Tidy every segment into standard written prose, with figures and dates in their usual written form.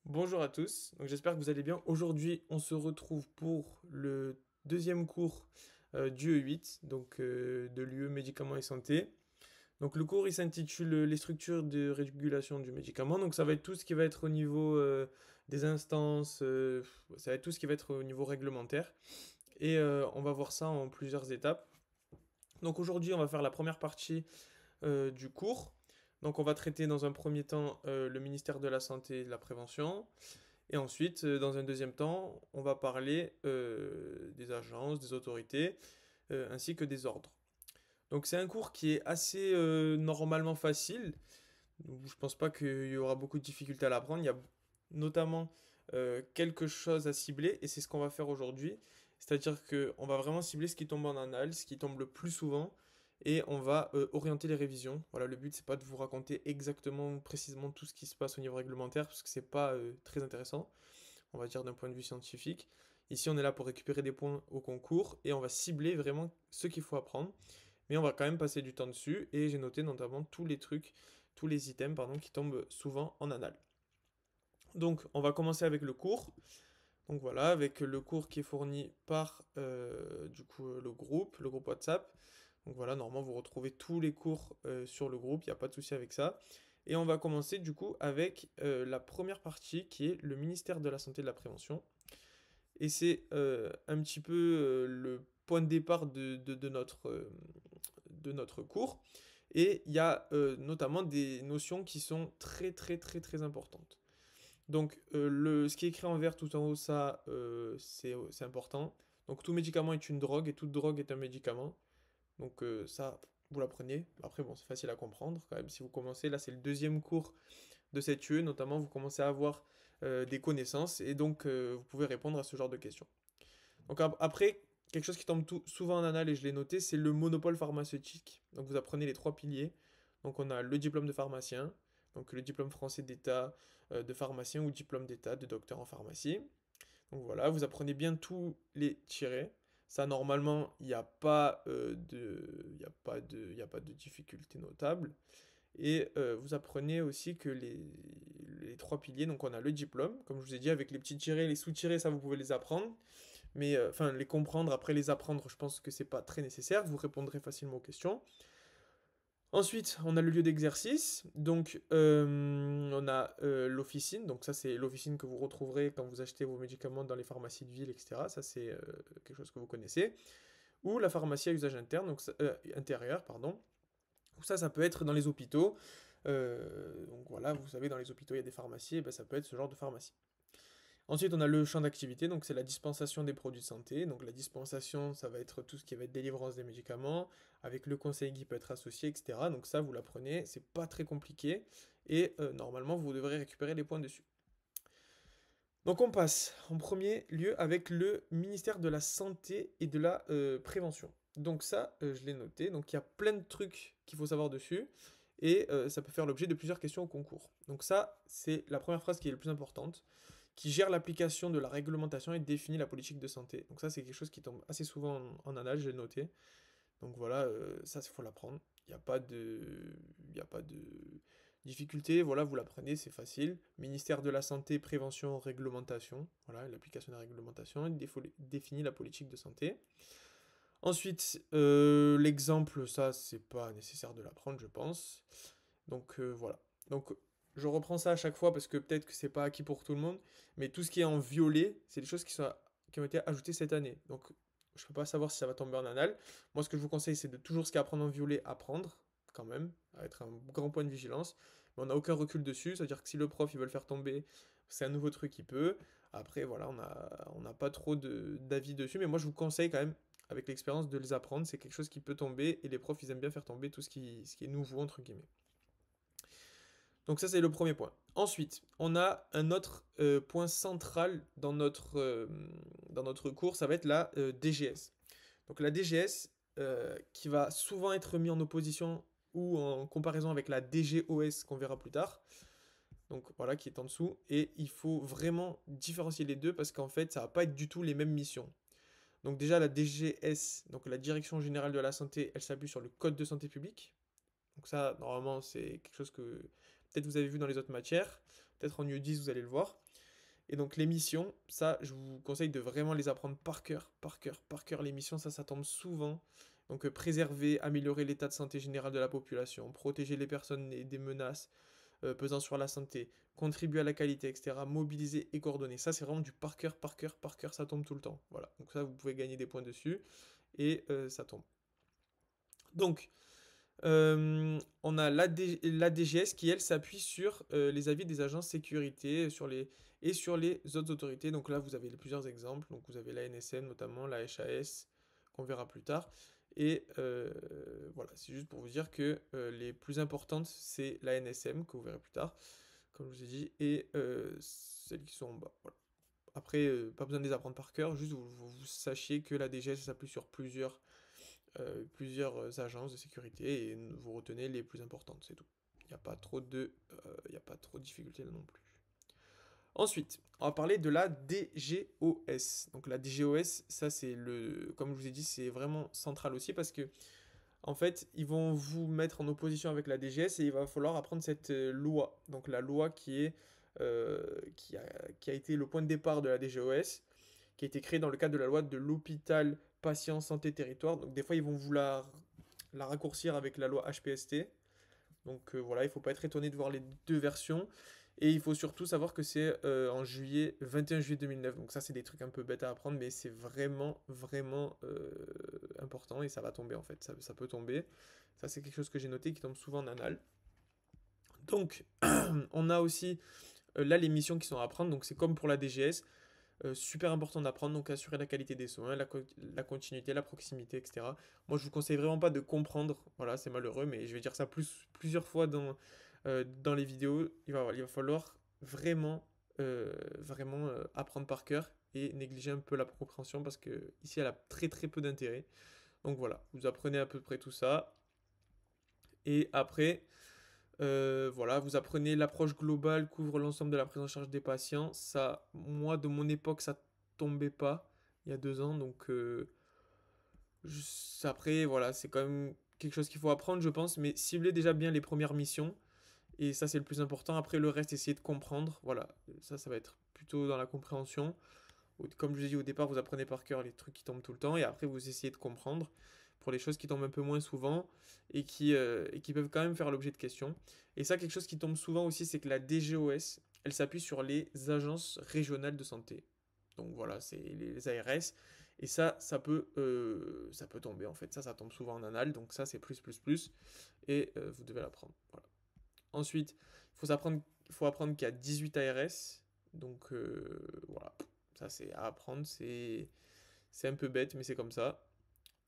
Bonjour à tous, donc j'espère que vous allez bien. Aujourd'hui, on se retrouve pour le deuxième cours du E8, donc de l'UE médicaments et santé. Donc le cours il s'intitule Les structures de régulation du médicament. Donc ça va être tout ce qui va être au niveau des instances, ça va être tout ce qui va être au niveau réglementaire. Et on va voir ça en plusieurs étapes. Donc aujourd'hui, on va faire la première partie du cours. Donc on va traiter dans un premier temps le ministère de la Santé et de la Prévention. Et ensuite, dans un deuxième temps, on va parler des agences, des autorités, ainsi que des ordres. Donc c'est un cours qui est assez normalement facile. Donc, je pense pas qu'il y aura beaucoup de difficultés à l'apprendre. Il y a notamment quelque chose à cibler, et c'est ce qu'on va faire aujourd'hui. C'est-à-dire qu'on va vraiment cibler ce qui tombe en annales, ce qui tombe le plus souvent, et on va orienter les révisions. Voilà, le but c'est pas de vous raconter exactement, précisément tout ce qui se passe au niveau réglementaire, parce que c'est pas très intéressant, on va dire d'un point de vue scientifique. Ici, on est là pour récupérer des points au concours, et on va cibler vraiment ce qu'il faut apprendre. Mais on va quand même passer du temps dessus, et j'ai noté notamment tous les trucs, tous les items, pardon, qui tombent souvent en annales. Donc, on va commencer avec le cours. Donc voilà, avec le cours qui est fourni par le groupe WhatsApp. Donc voilà, normalement vous retrouvez tous les cours sur le groupe, il n'y a pas de souci avec ça. Et on va commencer du coup avec la première partie qui est le ministère de la Santé et de la Prévention. Et c'est un petit peu le point de départ de notre cours. Et il y a notamment des notions qui sont très très très très importantes. Donc, ce qui est écrit en vert tout en haut, ça, c'est important. Donc, tout médicament est une drogue et toute drogue est un médicament. Donc, ça, vous l'apprenez. Après, bon, c'est facile à comprendre quand même. Si vous commencez, là, c'est le deuxième cours de cette UE, notamment, vous commencez à avoir des connaissances et donc, vous pouvez répondre à ce genre de questions. Donc, après, quelque chose qui tombe souvent en annales et je l'ai noté, c'est le monopole pharmaceutique. Donc, vous apprenez les trois piliers. Donc, on a le diplôme de pharmacien, donc le diplôme français d'état de pharmacien ou diplôme d'état de docteur en pharmacie. Donc voilà, vous apprenez bien tous les tirets. Ça, normalement, il n'y a pas de difficulté notable. Et vous apprenez aussi que les trois piliers, donc on a le diplôme, comme je vous ai dit, avec les petits tirets, les sous-tirets, ça vous pouvez les apprendre. Mais enfin, les comprendre, après les apprendre, je pense que c'est pas très nécessaire. Vous répondrez facilement aux questions. Ensuite, on a le lieu d'exercice. Donc, on a l'officine. Donc, ça, c'est l'officine que vous retrouverez quand vous achetez vos médicaments dans les pharmacies de ville, etc. Ça, c'est quelque chose que vous connaissez. Ou la pharmacie à usage interne, donc intérieur, pardon. Ça peut être dans les hôpitaux. Donc voilà, vous savez, dans les hôpitaux, il y a des pharmacies, et ben, ça peut être ce genre de pharmacie. Ensuite, on a le champ d'activité, donc c'est la dispensation des produits de santé. Donc la dispensation, ça va être tout ce qui va être délivrance des médicaments, avec le conseil qui peut être associé, etc. Donc ça, vous l'apprenez, c'est pas très compliqué, et normalement, vous devrez récupérer les points dessus. Donc on passe en premier lieu avec le ministère de la Santé et de la Prévention. Donc ça, je l'ai noté. Donc il y a plein de trucs qu'il faut savoir dessus. Et ça peut faire l'objet de plusieurs questions au concours. Donc ça, c'est la première phrase qui est la plus importante, qui gère l'application de la réglementation et définit la politique de santé. Donc ça, c'est quelque chose qui tombe assez souvent en annales, j'ai noté. Donc voilà, ça, il faut l'apprendre. Il y a pas de difficulté. Voilà, vous l'apprenez, c'est facile. Ministère de la Santé, Prévention, Réglementation. Voilà, l'application de la réglementation. Il définit la politique de santé. Ensuite, l'exemple, ça, c'est pas nécessaire de l'apprendre, je pense. Donc voilà. Donc je reprends ça à chaque fois parce que peut-être que c'est pas acquis pour tout le monde, mais tout ce qui est en violet, c'est des choses qui ont été ajoutées cette année. Donc je peux pas savoir si ça va tomber en annale. Moi, ce que je vous conseille, c'est de toujours ce qui est à apprendre en violet, apprendre quand même, à être un grand point de vigilance. Mais on n'a aucun recul dessus, c'est-à-dire que si le prof il veut le faire tomber, c'est un nouveau truc, il peut. Après, voilà, on n'a pas trop d'avis dessus, mais moi je vous conseille quand même, avec l'expérience, de les apprendre. C'est quelque chose qui peut tomber, et les profs ils aiment bien faire tomber tout ce qui est nouveau, entre guillemets. Donc ça, c'est le premier point. Ensuite, on a un autre point central dans notre cours, ça va être la DGS. Donc la DGS, qui va souvent être mis en opposition ou en comparaison avec la DGOS qu'on verra plus tard. Donc voilà, qui est en dessous. Et il faut vraiment différencier les deux parce qu'en fait, ça va pas être du tout les mêmes missions. Donc déjà, la DGS, donc la Direction Générale de la Santé, elle s'appuie sur le Code de santé publique. Donc ça, normalement, c'est quelque chose que peut-être vous avez vu dans les autres matières. Peut-être en UE10, vous allez le voir. Et donc les missions, ça, je vous conseille de vraiment les apprendre par cœur, par cœur, par cœur. Les missions, ça tombe souvent. Donc préserver, améliorer l'état de santé général de la population, protéger les personnes des menaces pesant sur la santé, contribuer à la qualité, etc. Mobiliser et coordonner. Ça, c'est vraiment du par cœur, par cœur, par cœur, ça tombe tout le temps. Voilà, donc ça, vous pouvez gagner des points dessus et ça tombe. Donc, on a la DGS qui, elle, s'appuie sur les avis des agences sécurité et sur les autres autorités. Donc là, vous avez plusieurs exemples. Donc vous avez la NSM notamment, la HAS, qu'on verra plus tard. Et voilà, c'est juste pour vous dire que les plus importantes, c'est la NSM, que vous verrez plus tard, comme je vous ai dit, et celles qui sont en bas. Voilà. Après, pas besoin de les apprendre par cœur, juste vous sachiez que la DGS s'appuie sur plusieurs agences de sécurité et vous retenez les plus importantes, c'est tout. Il n'y a pas trop de, difficultés là non plus. Ensuite, on va parler de la DGOS. Donc la DGOS, ça c'est comme je vous ai dit, c'est vraiment central aussi parce que en fait, ils vont vous mettre en opposition avec la DGS et il va falloir apprendre cette loi. Donc la loi qui a été le point de départ de la DGOS, qui a été créée dans le cadre de la loi de l'hôpital patient santé territoire. Donc des fois, ils vont vouloir la raccourcir avec la loi HPST. Donc voilà, il ne faut pas être étonné de voir les deux versions. Et il faut surtout savoir que c'est en 21 juillet 2009. Donc ça, c'est des trucs un peu bêtes à apprendre, mais c'est vraiment, vraiment important et ça va tomber en fait. Ça peut tomber. Ça, c'est quelque chose que j'ai noté qui tombe souvent en annales. Donc, on a aussi là les missions qui sont à apprendre. Donc c'est comme pour la DGS. Super important d'apprendre, donc assurer la qualité des soins, la continuité, la proximité, etc. Moi, je vous conseille vraiment pas de comprendre, voilà, c'est malheureux, mais je vais dire ça plusieurs fois dans les vidéos. Il va falloir vraiment, apprendre par cœur et négliger un peu la compréhension parce que ici, elle a très très peu d'intérêt. Donc voilà, vous apprenez à peu près tout ça. Et après, voilà, vous apprenez l'approche globale, couvre l'ensemble de la prise en charge des patients. Ça, moi, de mon époque, ça tombait pas il y a 2 ans, donc après, voilà, c'est quand même quelque chose qu'il faut apprendre, je pense, mais ciblez déjà bien les premières missions, et ça, c'est le plus important. Après, le reste, essayez de comprendre, voilà, ça va être plutôt dans la compréhension. Comme je vous ai dit au départ, vous apprenez par cœur les trucs qui tombent tout le temps, et après, vous essayez de comprendre pour les choses qui tombent un peu moins souvent et qui peuvent quand même faire l'objet de questions. Et ça, quelque chose qui tombe souvent aussi, c'est que la DGOS, elle s'appuie sur les agences régionales de santé. Donc voilà, c'est les ARS. Et ça peut tomber en fait. Ça tombe souvent en annales. Donc ça, c'est plus, plus, plus. Et vous devez l'apprendre. Voilà. Ensuite, il faut apprendre qu'il y a 18 ARS. Donc voilà, ça c'est à apprendre. C'est un peu bête, mais c'est comme ça.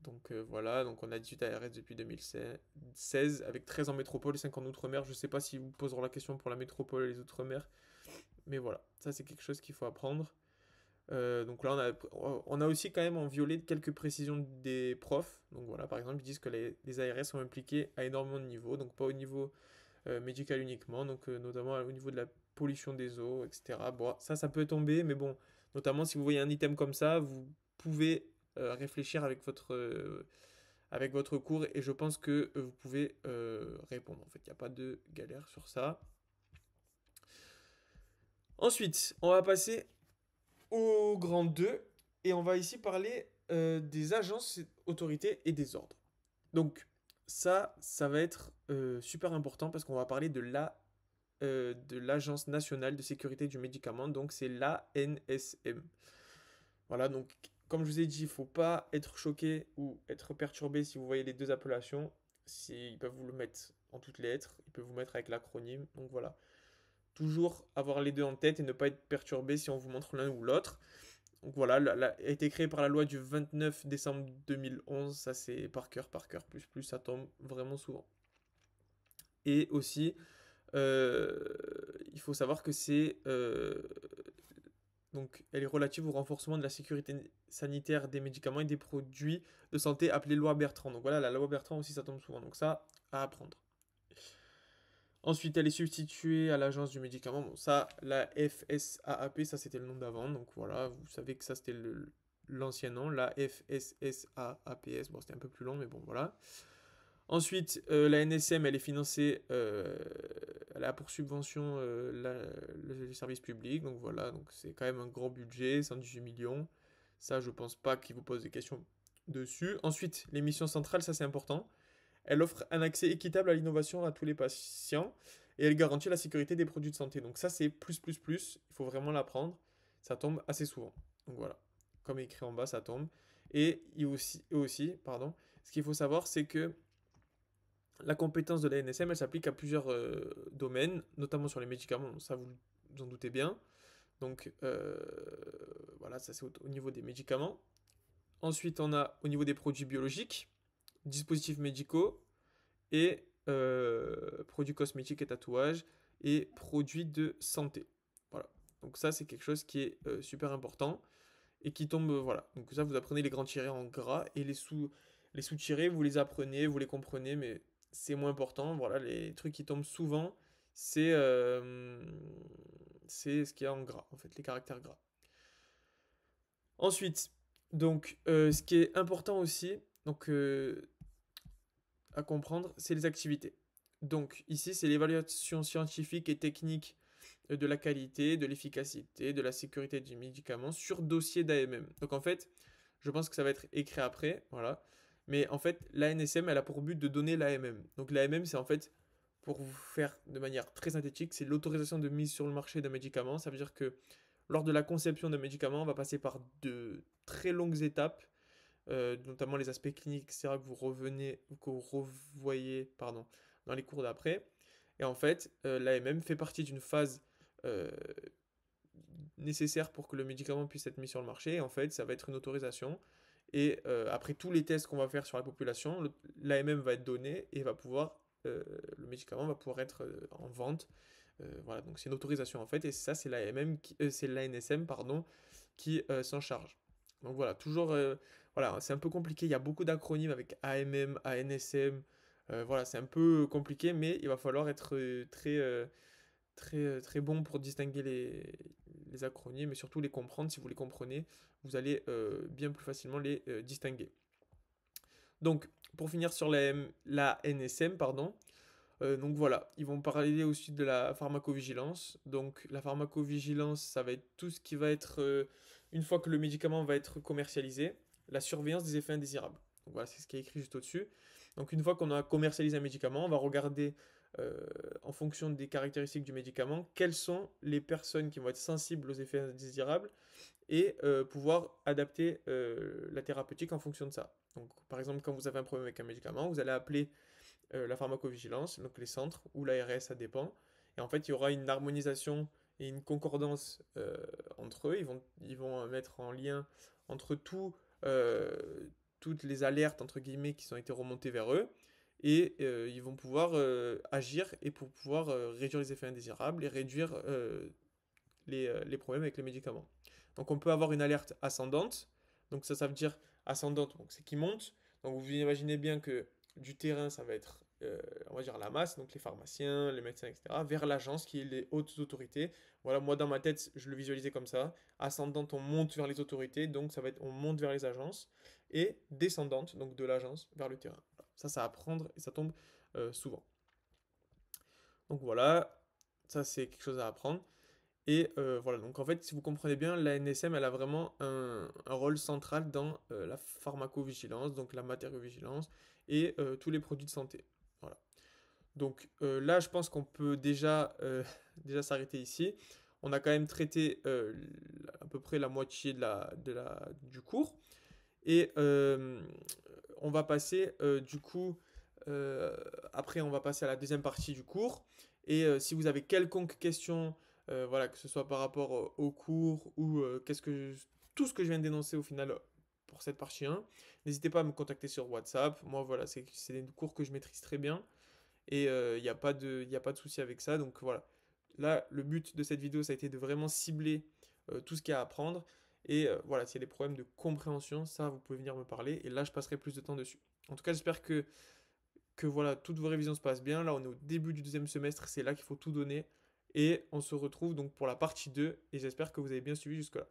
Donc voilà, donc on a 18 ARS depuis 2016, avec 13 en métropole et 5 en outre-mer. Je ne sais pas si vous poseront la question pour la métropole et les outre-mer, mais voilà, ça c'est quelque chose qu'il faut apprendre. Donc là, on a aussi quand même en violet quelques précisions des profs. Donc voilà, par exemple, ils disent que les ARS sont impliqués à énormément de niveaux, donc pas au niveau médical uniquement, donc notamment au niveau de la pollution des eaux, etc. Bon, ça peut tomber, mais bon, notamment si vous voyez un item comme ça, vous pouvez réfléchir avec votre cours et je pense que vous pouvez répondre. En fait, il n'y a pas de galère sur ça. Ensuite, on va passer au grand 2 et on va ici parler des agences, autorités et des ordres. Donc, ça va être super important parce qu'on va parler de l'Agence nationale de sécurité du médicament, donc c'est l'ANSM. Voilà, donc comme je vous ai dit, il ne faut pas être choqué ou être perturbé si vous voyez les deux appellations. Ils peuvent vous le mettre en toutes les lettres, ils peuvent vous mettre avec l'acronyme. Donc voilà, toujours avoir les deux en tête et ne pas être perturbé si on vous montre l'un ou l'autre. Donc voilà, a été créé par la loi du 29 décembre 2011. Ça c'est par cœur, plus, plus, ça tombe vraiment souvent. Et aussi, il faut savoir que donc, elle est relative au renforcement de la sécurité sanitaire des médicaments et des produits de santé appelée loi Bertrand. Donc voilà, la loi Bertrand aussi, ça tombe souvent. Donc ça, à apprendre. Ensuite, elle est substituée à l'agence du médicament. Bon, ça, la FSAAP, ça c'était le nom d'avant. Donc voilà, vous savez que ça c'était l'ancien nom. La FSSAAPS, bon, c'était un peu plus long, mais bon, voilà. Ensuite, la NSM, elle est financée, elle a pour subvention le service public, donc voilà, donc c'est quand même un gros budget, 118 millions. Ça, je pense pas qu'ils vous posent des questions dessus. Ensuite, les missions centrales, ça c'est important. Elle offre un accès équitable à l'innovation à tous les patients et elle garantit la sécurité des produits de santé. Donc ça, c'est plus, plus, plus. Il faut vraiment l'apprendre. Ça tombe assez souvent. Donc voilà, comme écrit en bas, ça tombe. Et aussi, pardon, ce qu'il faut savoir, c'est que la compétence de la NSM, elle s'applique à plusieurs domaines, notamment sur les médicaments, ça vous en doutez bien. Donc voilà, ça c'est au niveau des médicaments. Ensuite, on a au niveau des produits biologiques, dispositifs médicaux et produits cosmétiques et tatouages et produits de santé. Voilà. Donc ça, c'est quelque chose qui est super important et qui tombe, voilà. Donc ça, vous apprenez les grands tirés en gras et les sous-tirés, vous les apprenez, vous les comprenez, mais c'est moins important. Voilà, les trucs qui tombent souvent, c'est c'est ce qu'il y a en gras, en fait, les caractères gras. Ensuite, donc, ce qui est important aussi, donc, à comprendre, c'est les activités. Donc, ici, c'est l'évaluation scientifique et technique de la qualité, de l'efficacité, de la sécurité du médicament sur dossier d'AMM. Donc, en fait, je pense que ça va être écrit après, voilà. Mais en fait, l'ANSM, elle a pour but de donner l'AMM. Donc, l'AMM, c'est en fait, pour vous faire de manière très synthétique, c'est l'autorisation de mise sur le marché d'un médicament. Ça veut dire que lors de la conception d'un médicament, on va passer par de très longues étapes, notamment les aspects cliniques, etc., que vous revoyez, pardon, dans les cours d'après. Et en fait, l'AMM fait partie d'une phase euh, nécessaire pour que le médicament puisse être mis sur le marché. Et en fait, ça va être une autorisation. Et après tous les tests qu'on va faire sur la population, l'AMM va être donné et va pouvoir, le médicament va pouvoir être en vente. Voilà, donc c'est une autorisation en fait, et ça c'est c'est l'ANSM pardon, qui s'en charge. Donc voilà, toujours, voilà, c'est un peu compliqué. Il y a beaucoup d'acronymes avec AMM, ANSM. Voilà, c'est un peu compliqué, mais il va falloir être très bon pour distinguer les acronymes et surtout les comprendre. Si vous les comprenez, vous allez bien plus facilement les distinguer. Donc, pour finir sur la NSM, pardon, donc voilà, ils vont parler aussi de la pharmacovigilance. Donc la pharmacovigilance, ça va être tout ce qui va être, une fois que le médicament va être commercialisé, la surveillance des effets indésirables. Donc voilà, c'est ce qui est écrit juste au-dessus. Donc une fois qu'on a commercialisé un médicament, on va regarder en fonction des caractéristiques du médicament, quelles sont les personnes qui vont être sensibles aux effets indésirables et pouvoir adapter la thérapeutique en fonction de ça. Donc par exemple, quand vous avez un problème avec un médicament, vous allez appeler la pharmacovigilance, donc les centres, ou l'ARS, ça dépend. Et en fait, il y aura une harmonisation et une concordance entre eux. Ils vont mettre en lien entre euh, toutes les alertes, entre guillemets, qui ont été remontées vers eux. Et ils vont pouvoir agir et pour pouvoir réduire les effets indésirables et réduire les problèmes avec les médicaments. Donc on peut avoir une alerte ascendante. Donc ça veut dire ascendante, donc c'est qui monte. Donc vous imaginez bien que du terrain, ça va être, on va dire, la masse, donc les pharmaciens, les médecins, etc., vers l'agence qui est les hautes autorités. Voilà, moi dans ma tête, je le visualisais comme ça. Ascendante, on monte vers les autorités, donc ça va être, on monte vers les agences. Et descendante, donc de l'agence vers le terrain. Ça à apprendre et ça tombe souvent. Donc voilà, ça c'est quelque chose à apprendre. Et voilà, donc en fait, si vous comprenez bien, la NSM, elle a vraiment un rôle central dans la pharmacovigilance, donc la matériovigilance et tous les produits de santé. Voilà. Donc là, je pense qu'on peut déjà s'arrêter ici. On a quand même traité à peu près la moitié du cours. Et on va passer du coup, après on va passer à la deuxième partie du cours. Et si vous avez quelconque question, voilà, que ce soit par rapport au cours ou tout ce que je viens de dénoncer au final pour cette partie 1, n'hésitez pas à me contacter sur WhatsApp. Moi voilà, c'est des cours que je maîtrise très bien et il n'y a pas de souci avec ça. Donc voilà, là le but de cette vidéo ça a été de vraiment cibler tout ce qu'il y a à apprendre. Et voilà, s'il y a des problèmes de compréhension, ça, vous pouvez venir me parler. Et là, je passerai plus de temps dessus. En tout cas, j'espère que voilà, toutes vos révisions se passent bien. Là, on est au début du deuxième semestre. C'est là qu'il faut tout donner. Et on se retrouve donc pour la partie 2. Et j'espère que vous avez bien suivi jusque-là.